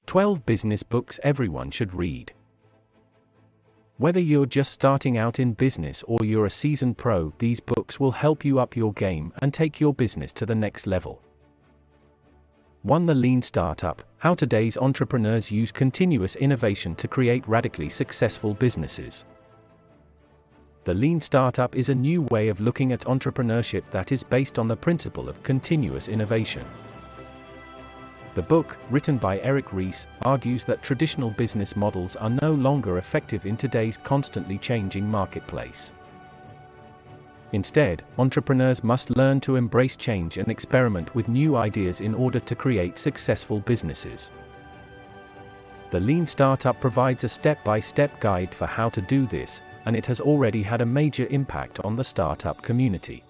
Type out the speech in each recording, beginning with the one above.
12 business books everyone should read. Whether you're just starting out in business or you're a seasoned pro, these books will help you up your game and take your business to the next level. 1. The Lean Startup: How Today's Entrepreneurs Use Continuous Innovation to Create Radically Successful Businesses. The Lean Startup is a new way of looking at entrepreneurship that is based on the principle of continuous innovation. The book, written by Eric Ries, argues that traditional business models are no longer effective in today's constantly changing marketplace. Instead, entrepreneurs must learn to embrace change and experiment with new ideas in order to create successful businesses. The Lean Startup provides a step-by-step guide for how to do this, and it has already had a major impact on the startup community.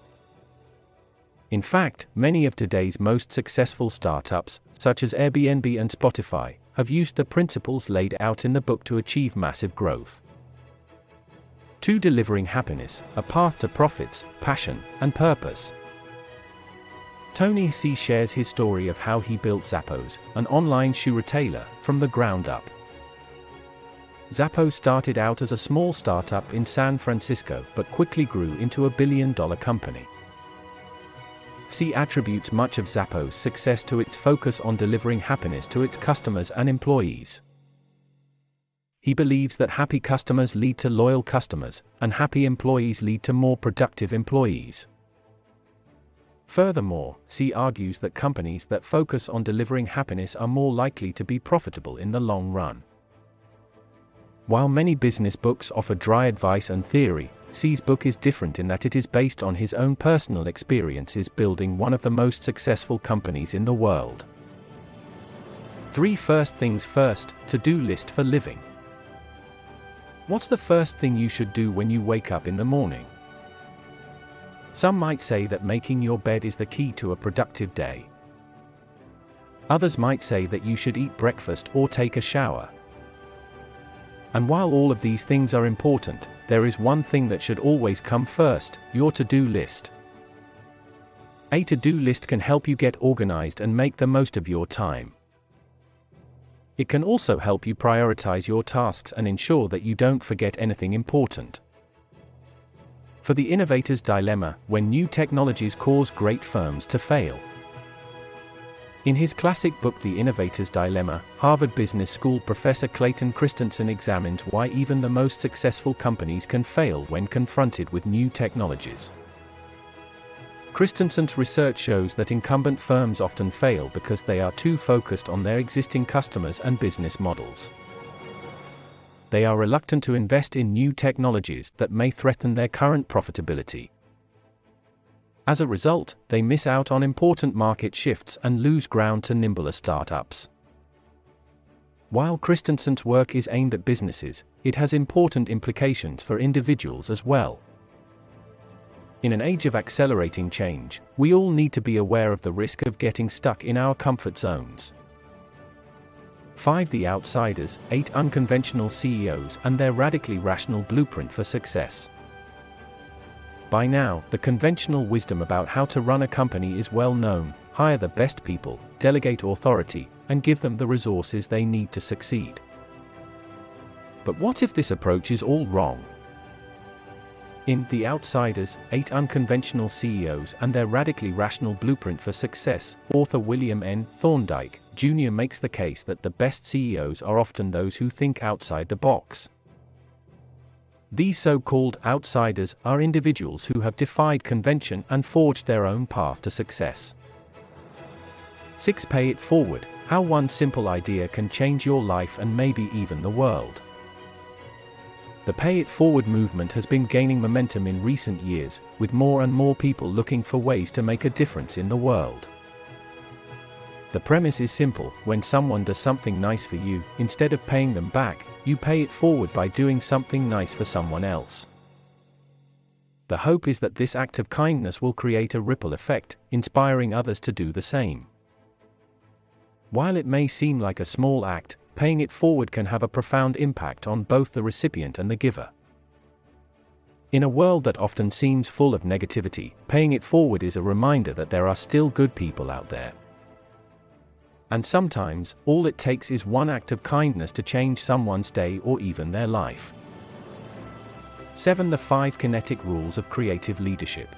In fact, many of today's most successful startups, such as Airbnb and Spotify, have used the principles laid out in the book to achieve massive growth. 2. Delivering Happiness: A Path to Profits, Passion, and Purpose. Tony C. shares his story of how he built Zappos, an online shoe retailer, from the ground up. Zappos started out as a small startup in San Francisco but quickly grew into a billion-dollar company. C attributes much of Zappos' success to its focus on delivering happiness to its customers and employees. He believes that happy customers lead to loyal customers, and happy employees lead to more productive employees. Furthermore, C argues that companies that focus on delivering happiness are more likely to be profitable in the long run. While many business books offer dry advice and theory, C's book is different in that it is based on his own personal experiences building one of the most successful companies in the world. 3. First Things First: To-Do List for Living. What's the first thing you should do when you wake up in the morning? Some might say that making your bed is the key to a productive day. Others might say that you should eat breakfast or take a shower. And while all of these things are important, there is one thing that should always come first: your to-do list. A to-do list can help you get organized and make the most of your time. It can also help you prioritize your tasks and ensure that you don't forget anything important. For the innovator's dilemma: when new technologies cause great firms to fail. In his classic book The Innovator's Dilemma, Harvard Business School professor Clayton Christensen examined why even the most successful companies can fail when confronted with new technologies. Christensen's research shows that incumbent firms often fail because they are too focused on their existing customers and business models. They are reluctant to invest in new technologies that may threaten their current profitability. As a result, they miss out on important market shifts and lose ground to nimbler startups. While Christensen's work is aimed at businesses, it has important implications for individuals as well. In an age of accelerating change, we all need to be aware of the risk of getting stuck in our comfort zones. 5. The Outsiders: 8 Unconventional CEOs and Their Radically Rational Blueprint for Success. By now, the conventional wisdom about how to run a company is well known: hire the best people, delegate authority, and give them the resources they need to succeed. But what if this approach is all wrong? In The Outsiders: 8 Unconventional CEOs and Their Radically Rational Blueprint for Success, author William N. Thorndike, Jr. makes the case that the best CEOs are often those who think outside the box. These so-called outsiders are individuals who have defied convention and forged their own path to success. 6. Pay it forward: How one simple idea can change your life and maybe even the world. The Pay It Forward movement has been gaining momentum in recent years, with more and more people looking for ways to make a difference in the world. The premise is simple: when someone does something nice for you, instead of paying them back, you pay it forward by doing something nice for someone else. The hope is that this act of kindness will create a ripple effect, inspiring others to do the same. While it may seem like a small act, paying it forward can have a profound impact on both the recipient and the giver. In a world that often seems full of negativity, paying it forward is a reminder that there are still good people out there. And sometimes, all it takes is one act of kindness to change someone's day or even their life. 7. The 5 Kinetic Rules of Creative Leadership.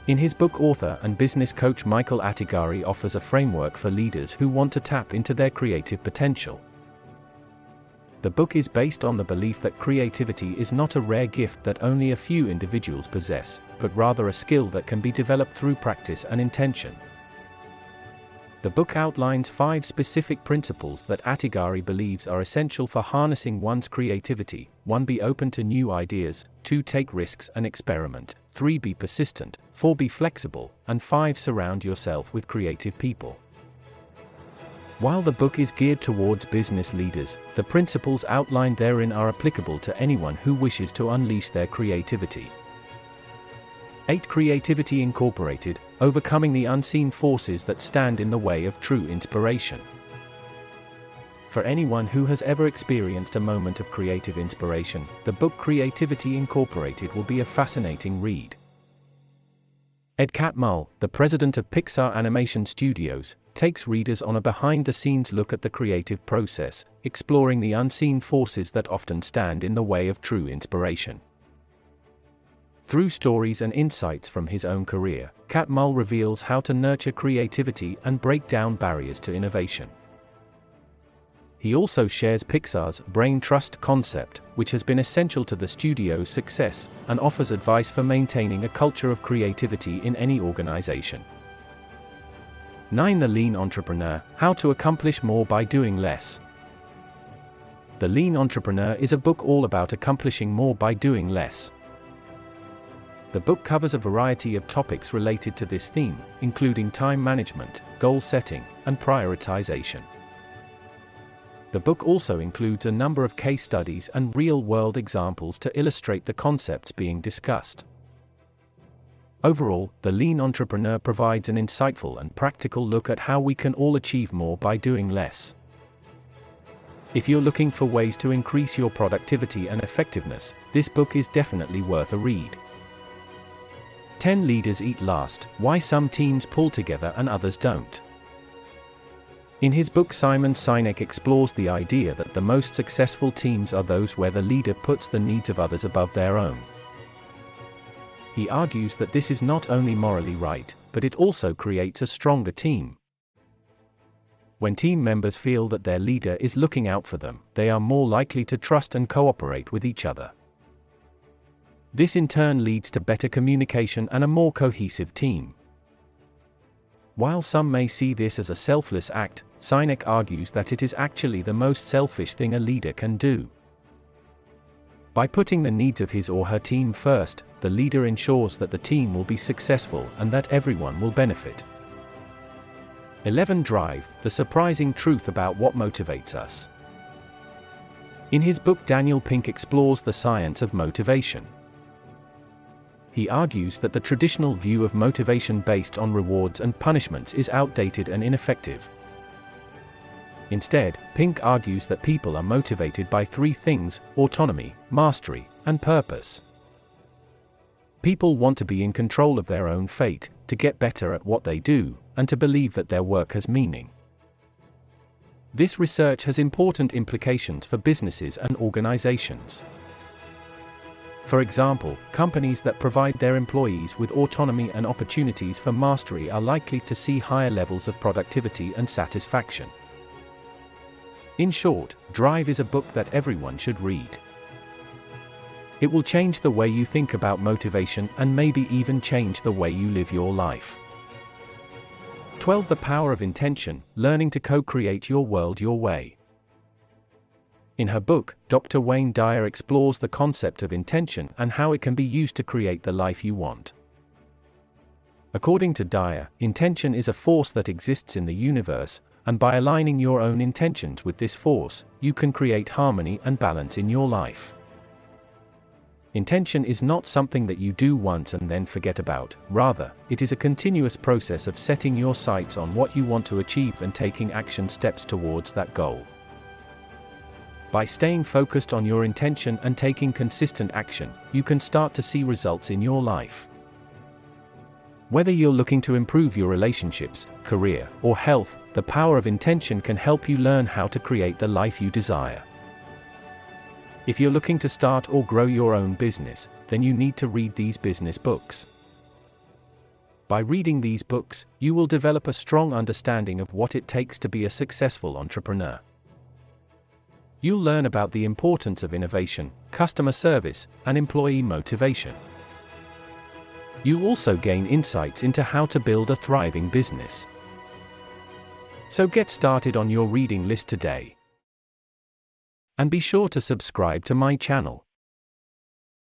In his book, author and business coach Michael Attigari offers a framework for leaders who want to tap into their creative potential. The book is based on the belief that creativity is not a rare gift that only a few individuals possess, but rather a skill that can be developed through practice and intention. The book outlines 5 specific principles that Attigari believes are essential for harnessing one's creativity. 1. Be open to new ideas. 2. Take risks and experiment. 3. Be persistent. 4. Be flexible. And 5. Surround yourself with creative people. While the book is geared towards business leaders, the principles outlined therein are applicable to anyone who wishes to unleash their creativity. 8. Creativity Incorporated, overcoming the unseen forces that stand in the way of true inspiration. For anyone who has ever experienced a moment of creative inspiration, the book Creativity Incorporated will be a fascinating read. Ed Catmull, the president of Pixar Animation Studios, takes readers on a behind-the-scenes look at the creative process, exploring the unseen forces that often stand in the way of true inspiration. Through stories and insights from his own career, Catmull reveals how to nurture creativity and break down barriers to innovation. He also shares Pixar's brain trust concept, which has been essential to the studio's success, and offers advice for maintaining a culture of creativity in any organization. 9. The Lean Entrepreneur, How to Accomplish More by Doing Less. The Lean Entrepreneur is a book all about accomplishing more by doing less. The book covers a variety of topics related to this theme, including time management, goal setting, and prioritization. The book also includes a number of case studies and real-world examples to illustrate the concepts being discussed. Overall, The Lean Entrepreneur provides an insightful and practical look at how we can all achieve more by doing less. If you're looking for ways to increase your productivity and effectiveness, this book is definitely worth a read. 10 Leaders Eat Last, Why Some Teams Pull Together and Others Don't. In his book, Simon Sinek explores the idea that the most successful teams are those where the leader puts the needs of others above their own. He argues that this is not only morally right, but it also creates a stronger team. When team members feel that their leader is looking out for them, they are more likely to trust and cooperate with each other. This in turn leads to better communication and a more cohesive team. While some may see this as a selfless act, Sinek argues that it is actually the most selfish thing a leader can do. By putting the needs of his or her team first, the leader ensures that the team will be successful and that everyone will benefit. 11 Drive, The Surprising Truth About What Motivates Us. In his book, Daniel Pink explores the science of motivation. He argues that the traditional view of motivation based on rewards and punishments is outdated and ineffective. Instead, Pink argues that people are motivated by 3 things: autonomy, mastery, and purpose. People want to be in control of their own fate, to get better at what they do, and to believe that their work has meaning. This research has important implications for businesses and organizations. For example, companies that provide their employees with autonomy and opportunities for mastery are likely to see higher levels of productivity and satisfaction. In short, Drive is a book that everyone should read. It will change the way you think about motivation and maybe even change the way you live your life. 12 The Power of Intention, Learning to Co-Create Your World Your Way. In her book, Dr. Wayne Dyer explores the concept of intention and how it can be used to create the life you want. According to Dyer, intention is a force that exists in the universe, and by aligning your own intentions with this force, you can create harmony and balance in your life. Intention is not something that you do once and then forget about. Rather, it is a continuous process of setting your sights on what you want to achieve and taking action steps towards that goal. By staying focused on your intention and taking consistent action, you can start to see results in your life. Whether you're looking to improve your relationships, career, or health, The power of intention can help you learn how to create the life you desire. If you're looking to start or grow your own business, then you need to read these business books. By reading these books, you will develop a strong understanding of what it takes to be a successful entrepreneur. You'll learn about the importance of innovation, customer service, and employee motivation. You'll also gain insights into how to build a thriving business. So get started on your reading list today. And be sure to subscribe to my channel.